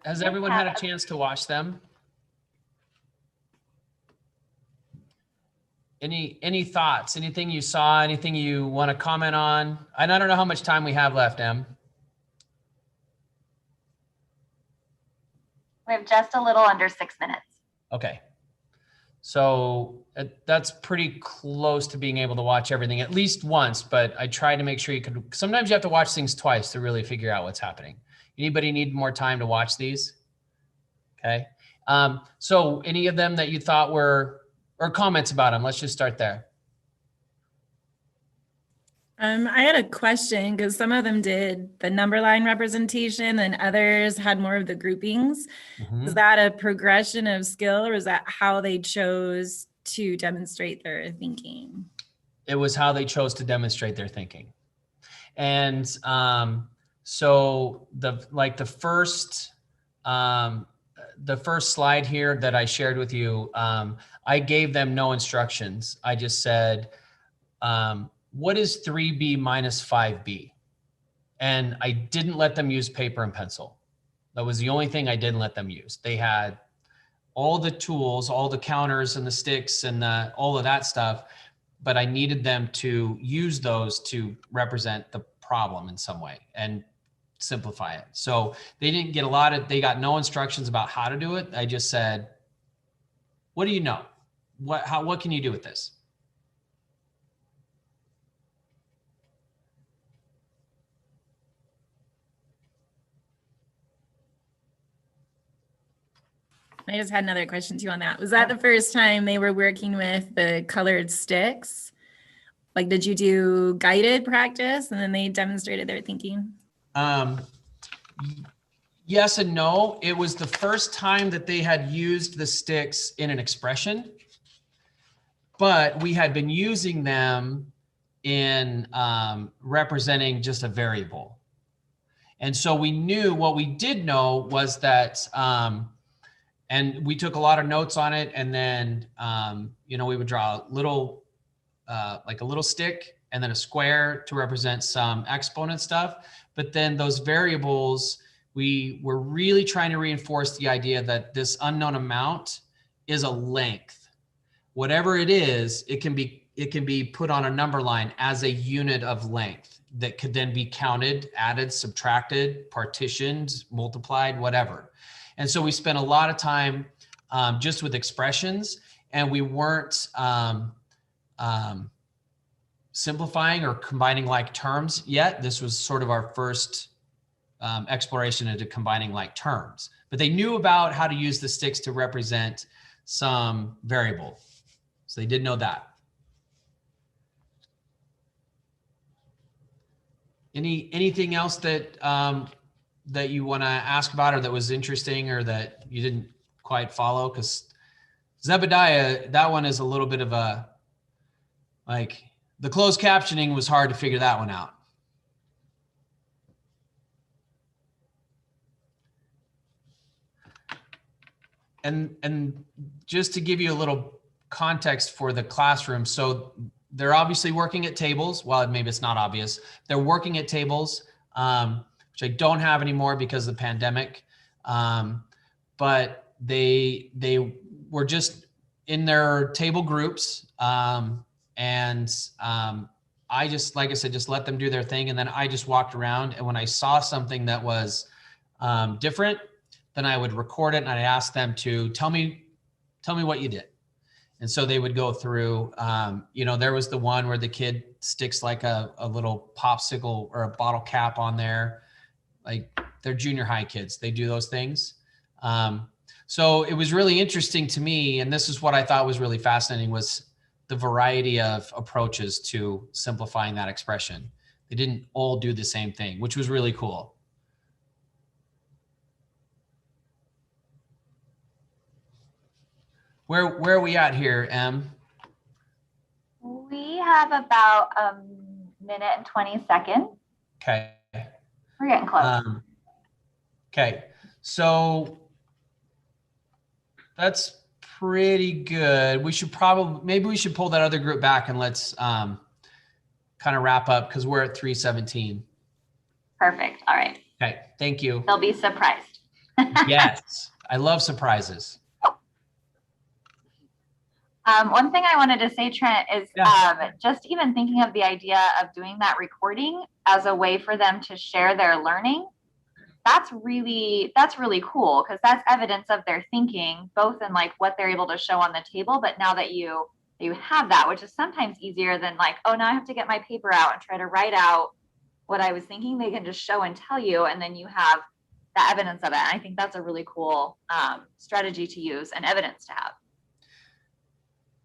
A: Has everyone had a chance to watch them? Any thoughts? Anything you saw? Anything you want to comment on? And I don't know how much time we have left, Em.
B: We have just a little under 6 minutes.
A: Okay. So that's pretty close to being able to watch everything at least once, but I tried to make sure you could. Sometimes you have to watch things twice to really figure out what's happening. Anybody need more time to watch these? Okay. So any of them that you thought were, or comments about them? Let's just start there.
E: I had a question because some of them did the number line representation and others had more of the groupings.
A: Mhm.
E: Is that a progression of skill or is that how they chose to demonstrate their thinking?
A: It was how they chose to demonstrate their thinking. And so the first slide here that I shared with you, I gave them no instructions. I just said, what is 3B minus 5B? And I didn't let them use paper and pencil. That was the only thing I didn't let them use. They had all the tools, all the counters and the sticks and all of that stuff, but I needed them to use those to represent the problem in some way and simplify it. So they didn't get they got no instructions about how to do it. I just said, what do you know? What can you do with this?
E: I just had another question too on that. Was that the first time they were working with the colored sticks? Like, did you do guided practice and then they demonstrated their thinking?
A: Yes and no. It was the first time that they had used the sticks in an expression, but we had been using them in representing just a variable. And so we knew, what we did know was that, and we took a lot of notes on it. And then, we would draw a little, like a little stick and then a square to represent some exponent stuff. But then those variables, we were really trying to reinforce the idea that this unknown amount is a length. Whatever it is, it can be put on a number line as a unit of length that could then be counted, added, subtracted, partitioned, multiplied, whatever. And so we spent a lot of time just with expressions, and we weren't simplifying or combining like terms yet. This was sort of our first exploration into combining like terms. But they knew about how to use the sticks to represent some variable. So they did know that. Anything else that that you want to ask about or that was interesting or that you didn't quite follow? Because Zebediah, that one is a little bit of a, like, the closed captioning was hard to figure that one out. And just to give you a little context for the classroom, so they're obviously working at tables. Well, maybe it's not obvious. They're working at tables, which I don't have anymore because of the pandemic. But they were just in their table groups. I just, like I said, just let them do their thing. And then I just walked around, and when I saw something that was different, then I would record it and I'd ask them to tell me what you did. And so they would go through, there was the one where the kid sticks like a little popsicle or a bottle cap on there. Like, they're junior high kids. They do those things. So it was really interesting to me. And this is what I thought was really fascinating, was the variety of approaches to simplifying that expression. They didn't all do the same thing, which was really cool. Where are we at here, Em?
B: We have about a minute and 20 seconds.
A: Okay.
B: We're getting close.
A: Okay. So that's pretty good. Maybe we should pull that other group back and let's kind of wrap up because we're at 3:17.
B: Perfect. All right.
A: Okay. Thank you.
B: They'll be surprised.
A: Yes, I love surprises.
B: One thing I wanted to say, Trent, is
A: Yeah.
B: just even thinking of the idea of doing that recording as a way for them to share their learning. That's really cool, because that's evidence of their thinking, both in like what they're able to show on the table, but now that you have that, which is sometimes easier than like, oh, now I have to get my paper out and try to write out what I was thinking. They can just show and tell you, and then you have the evidence of it. And I think that's a really cool strategy to use and evidence to have.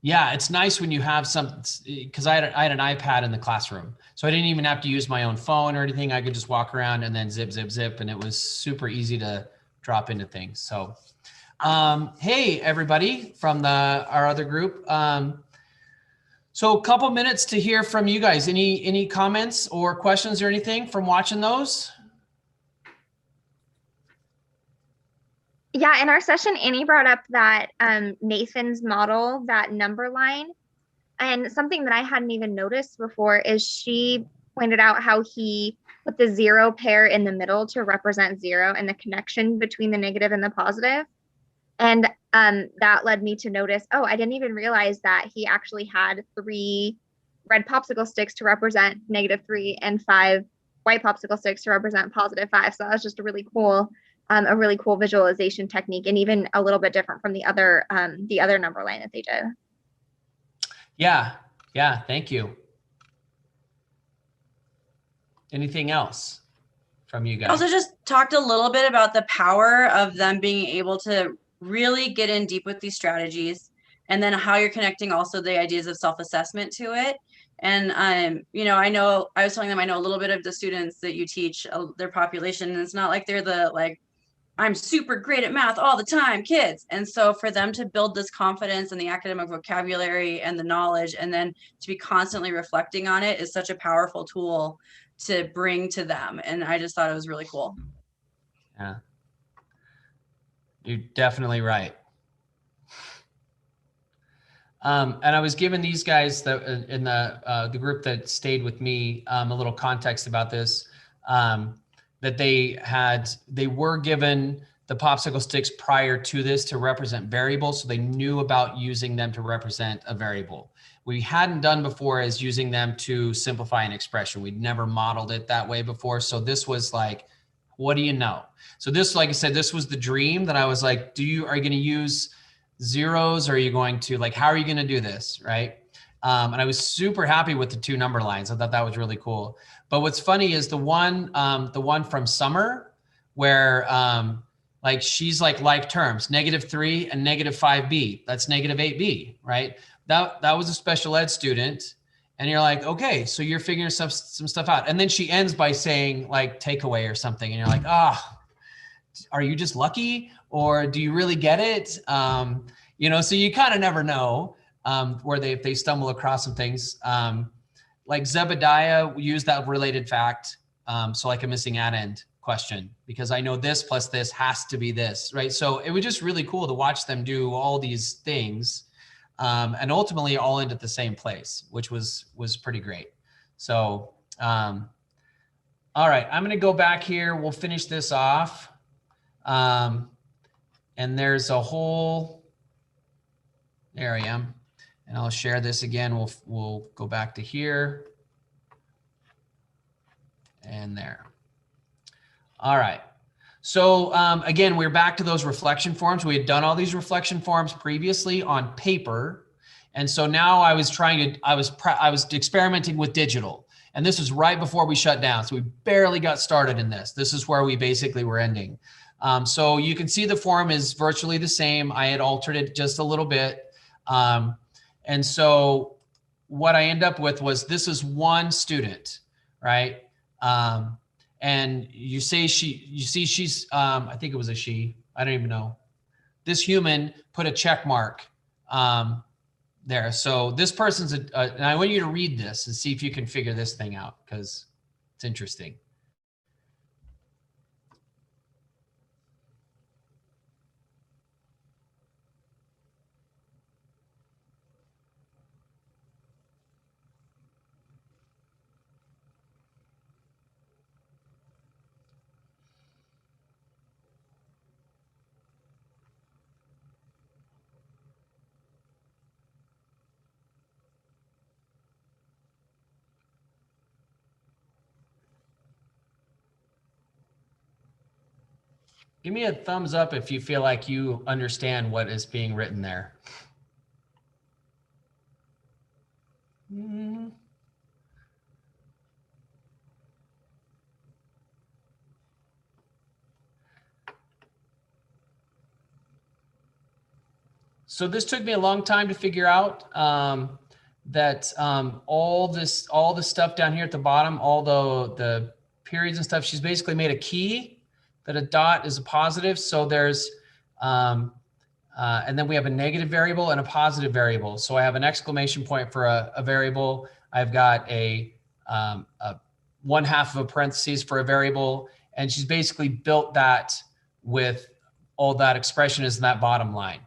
A: Yeah, it's nice when you have some, because I had an iPad in the classroom. So I didn't even have to use my own phone or anything. I could just walk around and then zip, zip, zip. And it was super easy to drop into things. So, hey, everybody from our other group. So a couple minutes to hear from you guys. Any comments or questions or anything from watching those?
C: Yeah, in our session, Annie brought up that Nathan's model, that number line. And something that I hadn't even noticed before is she pointed out how he put the zero pair in the middle to represent zero and the connection between the negative and the positive. And that led me to notice, oh, I didn't even realize that he actually had 3 red popsicle sticks to represent -3 and 5 white popsicle sticks to represent +5. So that was just a really cool visualization technique, and even a little bit different from the other number line that they did.
A: Yeah. Thank you. Anything else from you guys?
D: Also just talked a little bit about the power of them being able to really get in deep with these strategies, and then how you're connecting also the ideas of self-assessment to it. And I know I was telling them I know a little bit of the students that you teach, their population, and it's not like they're the like, I'm super great at math all the time kids. And so for them to build this confidence and the academic vocabulary and the knowledge, and then to be constantly reflecting on it, is such a powerful tool to bring to them. And I just thought it was really cool.
A: Yeah, you're definitely right. And I was giving these guys in the group that stayed with me a little context about this, that they were given the popsicle sticks prior to this to represent variables. So they knew about using them to represent a variable. We hadn't done before is using them to simplify an expression. We'd never modeled it that way before. So this was like, what do you know? So this, like I said, this was the dream that I was like, are you going to use zeros? Or are you going to how are you going to do this? Right. And I was super happy with the 2 number lines. I thought that was really cool. But what's funny is the one from Summer where she's like terms, -3 and -5b, that's -8b, right? That was a special ed student. And you're like, okay, so you're figuring some stuff out. And then she ends by saying takeaway or something. And you're like, are you just lucky, or do you really get it? So you kind of never know where if they stumble across some things. Like Zebediah used that related fact. So like a missing add end question, because I know this plus this has to be this, right? So it was just really cool to watch them do all these things and ultimately all end at the same place, which was pretty great. So, all right, I'm going to go back here. We'll finish this off. And there's a whole, there I am. And I'll share this again. We'll go back to here and there. All right. So again, we're back to those reflection forms. We had done all these reflection forms previously on paper. And so now I was experimenting with digital. And this was right before we shut down. So we barely got started in this. This is where we basically were ending. So you can see the form is virtually the same. I had altered it just a little bit. And so what I end up with was, this is one student, right? And you see she's, I think it was a she, I don't even know. This human put a check mark there. So this person's, and I want you to read this and see if you can figure this thing out, because it's interesting. Give me a thumbs up if you feel like you understand what is being written there. Mhm. So this took me a long time to figure out that all the stuff down here at the bottom, all the periods and stuff, she's basically made a key that a dot is a positive. So there's, and then we have a negative variable and a positive variable. So I have an exclamation point for a variable. I've got a 1/2 of a parentheses for a variable. And she's basically built that with all that expression is in that bottom line.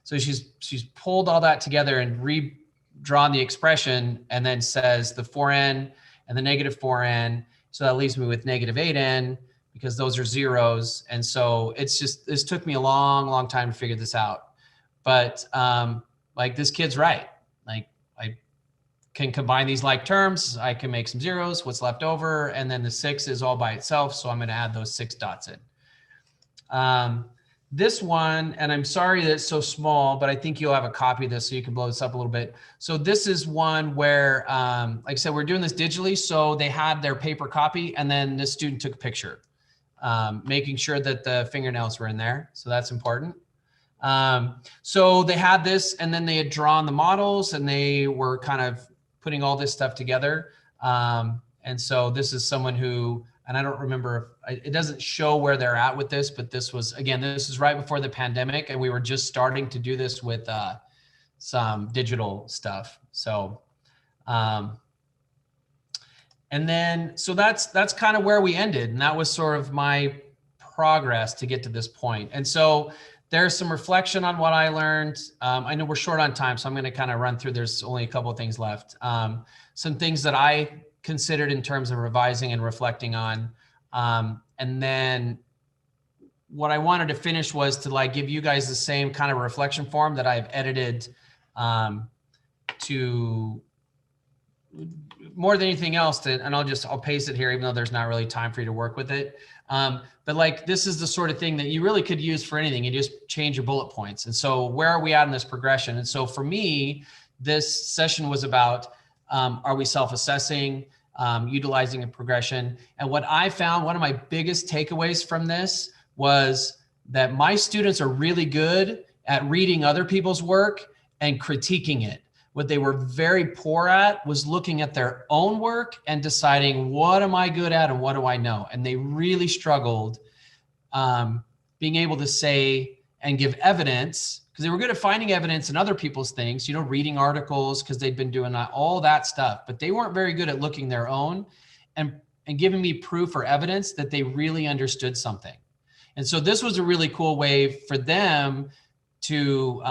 A: So she's pulled all that together and redrawn the expression and then says the 4n and the negative 4n. So that leaves me with negative 8n because those are zeros. And so this took me a long, long time to figure this out. But like this kid's right. Like I can combine these like terms. I can make some zeros, what's left over. And then the 6 is all by itself. So I'm going to add those 6 dots in. This one, and I'm sorry that it's so small, but I think you'll have a copy of this so you can blow this up a little bit. So this is one where, like I said, we're doing this digitally. So they had their paper copy and then the student took a picture, making sure that the fingernails were in there. So that's important. So they had this and then they had drawn the models and they were kind of putting all this stuff together. And so this is someone who, and I don't remember, it doesn't show where they're at with this, but this was, again, this is right before the pandemic and we were just starting to do this with some digital stuff. So, and then, so that's kind of where we ended. And that was sort of my progress to get to this point. And so there's some reflection on what I learned. I know we're short on time, so I'm going to kind of run through. There's only a couple of things left. Some things that I considered in terms of revising and reflecting on. And then what I wanted to finish was to like give you guys the same kind of reflection form that I've edited to more than anything else and I'll paste it here, even though there's not really time for you to work with it. But like, this is the sort of thing that you really could use for anything. You just change your bullet points. And so where are we at in this progression? And so for me, this session was about, are we self-assessing, utilizing a progression? And what I found, one of my biggest takeaways from this was that my students are really good at reading other people's work and critiquing it. What they were very poor at was looking at their own work and deciding, what am I good at and what do I know? And they really struggled being able to say and give evidence, because they were good at finding evidence in other people's things, you know, reading articles because they'd been doing that, all that stuff, but they weren't very good at looking their own and giving me proof or evidence that they really understood something. And so this was a really cool way for them to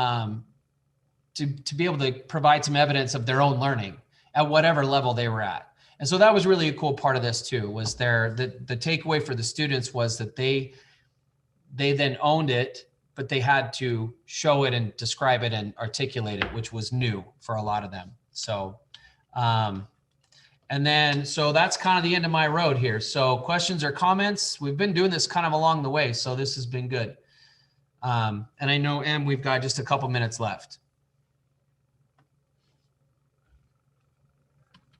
A: be able to provide some evidence of their own learning at whatever level they were at. And so that was really a cool part of this too, was the takeaway for the students was that they then owned it, but they had to show it and describe it and articulate it, which was new for a lot of them. So, and then, so that's kind of the end of my road here. So questions or comments? We've been doing this kind of along the way, so this has been good. And I know, Em, we've got just a couple minutes left.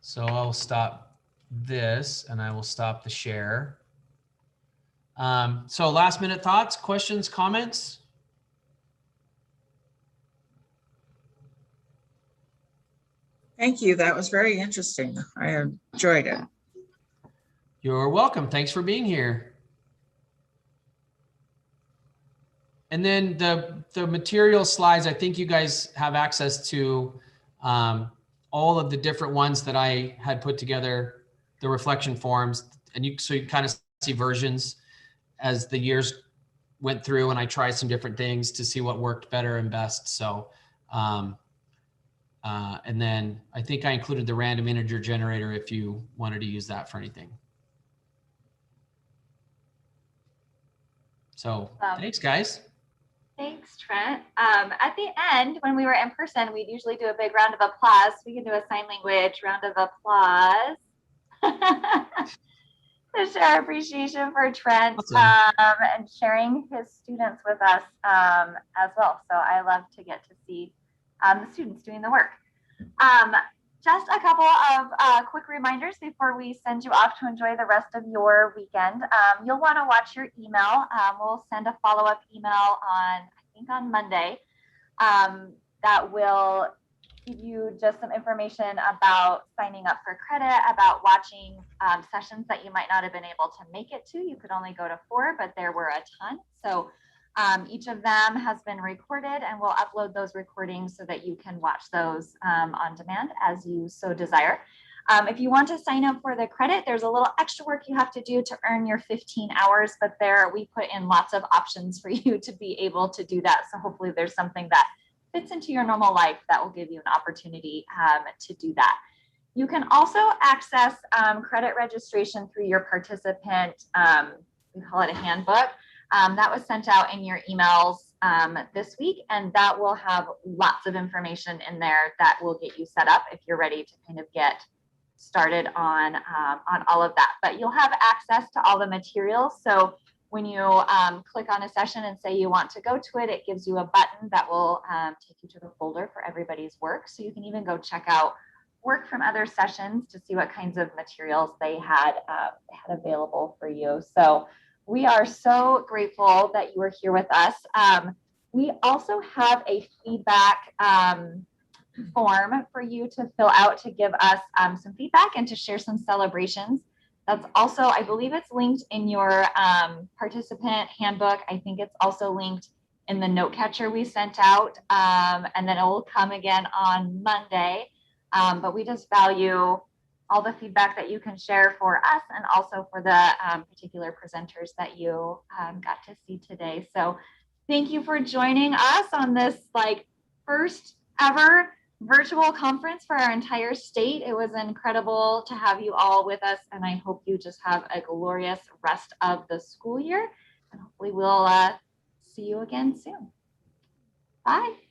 A: So I'll stop this and I will stop the share. So last minute thoughts, questions, comments?
H: Thank you. That was very interesting. I enjoyed it.
A: You're welcome. Thanks for being here. And then the material slides, I think you guys have access to all of the different ones that I had put together, the reflection forms, and so you kind of see versions as the years went through and I tried some different things to see what worked better and best. So, and then I think I included the random integer generator if you wanted to use that for anything. So thanks, guys.
B: Thanks, Trent. At the end, when we were in person, we'd usually do a big round of applause. We can do a sign language round of applause. to share our appreciation for Trent
A: Awesome.
B: and sharing his students with us as well. So I love to get to see the students doing the work. Just a couple of quick reminders before we send you off to enjoy the rest of your weekend. You'll want to watch your email. We'll send a follow-up email on, I think on Monday, that will give you just some information about signing up for credit, about watching sessions that you might not have been able to make it to. You could only go to 4, but there were a ton. So each of them has been recorded, and we'll upload those recordings so that you can watch those on demand as you so desire. If you want to sign up for the credit, there's a little extra work you have to do to earn your 15 hours, but there we put in lots of options for you to be able to do that. So hopefully there's something that fits into your normal life that will give you an opportunity to do that. You can also access credit registration through your participant, we call it a handbook, that was sent out in your emails this week, and that will have lots of information in there that will get you set up if you're ready to kind of get started on all of that. But you'll have access to all the materials. So when you click on a session and say you want to go to it, it gives you a button that will take you to the folder for everybody's work. So you can even go check out work from other sessions to see what kinds of materials they had available for you. So we are so grateful that you were here with us. We also have a feedback form for you to fill out to give us some feedback and to share some celebrations. That's also, I believe it's linked in your participant handbook. I think it's also linked in the note catcher we sent out, and then it will come again on Monday. But we just value all the feedback that you can share for us and also for the particular presenters that you got to see today. So thank you for joining us on this first ever virtual conference for our entire state. It was incredible to have you all with us, and I hope you just have a glorious rest of the school year, and hopefully we'll see you again soon. Bye.